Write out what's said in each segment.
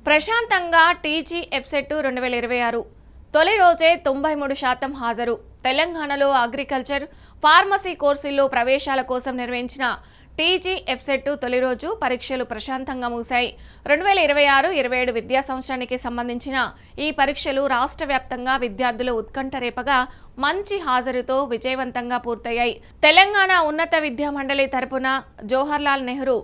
ప్రశాంతంగా టీజీ ఎఫ్సెట్ 2026 తొలి రోజే 93% హాజరు. తెలంగాణలో అగ్రికల్చర్, ఫార్మసీ కోర్సుల్లో ప్రవేశాల కోసం నిర్వహించిన టీజీ ఎఫ్సెట్ తొలి రోజు పరీక్షలు ప్రశాంతంగా ముగిశాయి. 2026-27 విద్యా సంవత్సరానికి సంబంధించిన ఈ పరీక్షలు రాష్ట్ర వ్యాప్తంగా విద్యార్థులు ఉత్కంఠ రేపగా మంచి హాజరుతో విజయవంతంగా పూర్తయ్యాయి. తెలంగాణ ఉన్నత విద్యా మండలి తరపున జవహర్లాల్ నెహ్రూ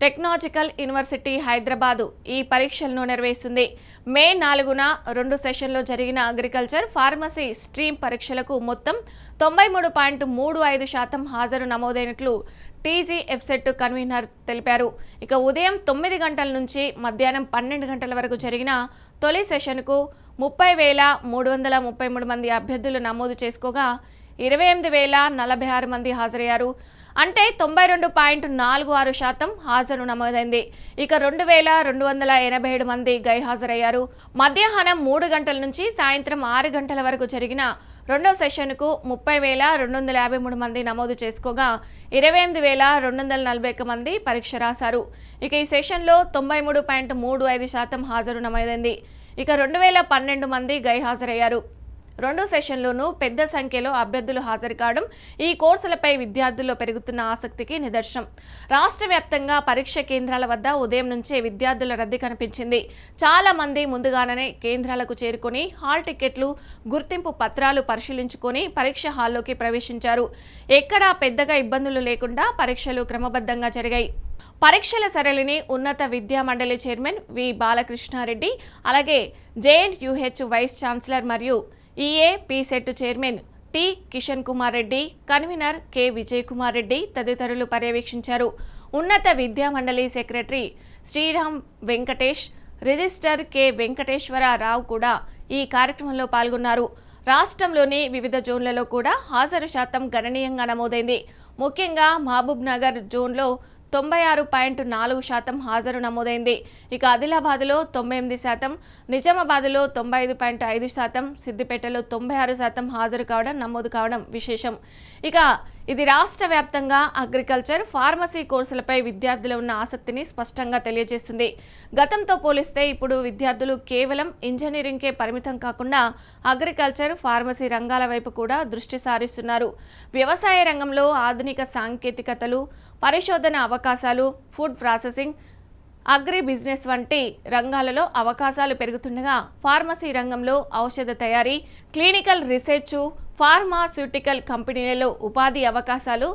టెక్నాలజికల్ యూనివర్సిటీ హైదరాబాదు ఈ పరీక్షలను నిర్వహిస్తుంది. మే 4న 2 సెషన్లో జరిగిన అగ్రికల్చర్, ఫార్మసీ స్ట్రీమ్ పరీక్షలకు మొత్తం 93.35% హాజరు నమోదైనట్లు టీజీ ఎఫ్సెట్ కన్వీనర్ తెలిపారు. ఇక ఉదయం 9 గంటల నుంచి మధ్యాహ్నం 12 గంటల వరకు జరిగిన తొలి సెషన్కు 30,333 మంది అభ్యర్థులు నమోదు చేసుకోగా 28,046 మంది హాజరయ్యారు. అంటే 92.46% హాజరు నమోదైంది. ఇక 2,287 మంది గైహాజరయ్యారు. మధ్యాహ్నం 3 గంటల నుంచి సాయంత్రం 6 గంటల వరకు జరిగిన రెండో సెషన్కు 30,253 మంది నమోదు చేసుకోగా 28,241 మంది పరీక్ష రాశారు. ఇక ఈ సెషన్లో 93.35% హాజరు నమోదైంది. ఇక 2,012 మంది గైహాజరయ్యారు. రెండు సెషన్లోనూ పెద్ద సంఖ్యలో అభ్యర్థులు హాజరు కావడం ఈ కోర్సులపై విద్యార్థుల్లో పెరుగుతున్న ఆసక్తికి నిదర్శనం. రాష్ట్ర వ్యాప్తంగా పరీక్ష కేంద్రాల వద్ద ఉదయం నుంచే విద్యార్థుల రద్దీ కనిపించింది. చాలా మంది ముందుగానే కేంద్రాలకు చేరుకొని హాల్ టికెట్లు, గుర్తింపు పత్రాలు పరిశీలించుకొని పరీక్ష హాల్లోకి ప్రవేశించారు. ఎక్కడా పెద్దగా ఇబ్బందులు లేకుండా పరీక్షలు క్రమబద్ధంగా జరిగాయి. పరీక్షల సరళిని ఉన్నత విద్యా మండలి చైర్మన్ వి బాలకృష్ణారెడ్డి, అలాగే జేఎన్యూహెచ్ వైస్ ఛాన్సలర్ మరియు EAPCET chairman T Kishan Kumar Reddy, convener K Vijay Kumar Reddy తదితరులు పర్యవేక్షించారు. ఉన్నత విద్యా మండలి secretary Sriram Venkatesh, register K Venkateswara Rao కూడా ఈ కార్యక్రమంలో పాల్గొన్నారు. రాష్ట్రంలోని వివిధ జోన్లలో కూడా హాజరు శాతం గణనీయంగా నమోదైంది. ముఖ్యంగా మహబూబ్ నగర్ జోన్లో 96.4% హాజరు నమోదైంది. ఇక ఆదిలాబాద్లో 98%, నిజామాబాద్లో 95.5%, సిద్దిపేటలో 96% హాజరు కావడం నమోదు కావడం విశేషం. ఇక ఇది రాష్ట్ర వ్యాప్తంగా అగ్రికల్చర్, ఫార్మసీ కోర్సులపై విద్యార్థులు ఉన్న ఆసక్తిని స్పష్టంగా తెలియజేస్తుంది. గతంతో పోలిస్తే ఇప్పుడు విద్యార్థులు కేవలం ఇంజనీరింగ్కే పరిమితం కాకుండా అగ్రికల్చర్, ఫార్మసీ రంగాల వైపు కూడా దృష్టి సారిస్తున్నారు. వ్యవసాయ రంగంలో ఆధునిక సాంకేతికతలు, పరిశోధన అవకాశాలు, ఫుడ్ ప్రాసెసింగ్, అగ్రి బిజినెస్ వంటి రంగాలలో అవకాశాలు పెరుగుతుండగా ఫార్మసీ రంగంలో ఔషధ తయారీ, క్లినికల్ రీసెర్చ్, ఫార్మాస్యూటికల్ కంపెనీలలో ఉపాధి అవకాశాలు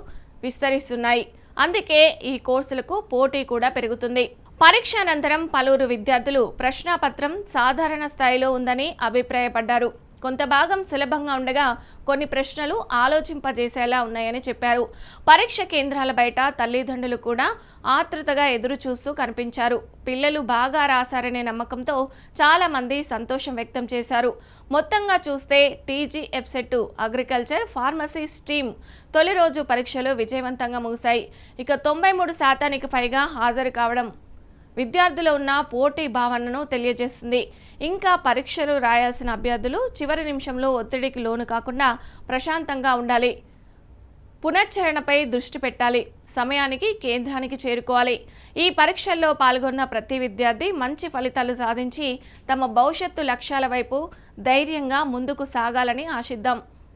విస్తరిస్తున్నాయి. అందుకే ఈ కోర్సులకు పోటీ కూడా పెరుగుతుంది. పరీక్ష అనంతరం పలువురు విద్యార్థులు ప్రశ్నాపత్రం సాధారణ స్థాయిలో ఉందని అభిప్రాయపడ్డారు. కొంత భాగం సులభంగా ఉండగా కొన్ని ప్రశ్నలు ఆలోచింపజేసేలా ఉన్నాయని చెప్పారు. పరీక్ష కేంద్రాల బయట తల్లిదండ్రులు కూడా ఆతృతగా ఎదురు చూస్తూ కనిపించారు. పిల్లలు బాగా రాశారనే నమ్మకంతో చాలా మంది సంతోషం వ్యక్తం చేశారు. మొత్తంగా చూస్తే టీజీ ఎఫ్సెట్ అగ్రికల్చర్, ఫార్మసీ స్ట్రీమ్ తొలి రోజు పరీక్షలు విజయవంతంగా ముగిశాయి. ఇక 93% పైగా హాజరు కావడం విద్యార్థులు ఉన్న పోటీ భావనను తెలియజేస్తుంది. ఇంకా పరీక్షలు రాయాల్సిన అభ్యర్థులు చివరి నిమిషంలో ఒత్తిడికి లోను కాకుండా ప్రశాంతంగా ఉండాలి. పునశ్చరణపై దృష్టి పెట్టాలి. సమయానికి కేంద్రానికి చేరుకోవాలి. ఈ పరీక్షల్లో పాల్గొన్న ప్రతి విద్యార్థి మంచి ఫలితాలు సాధించి తమ భవిష్యత్తు లక్ష్యాల వైపు ధైర్యంగా ముందుకు సాగాలని ఆశిద్దాం.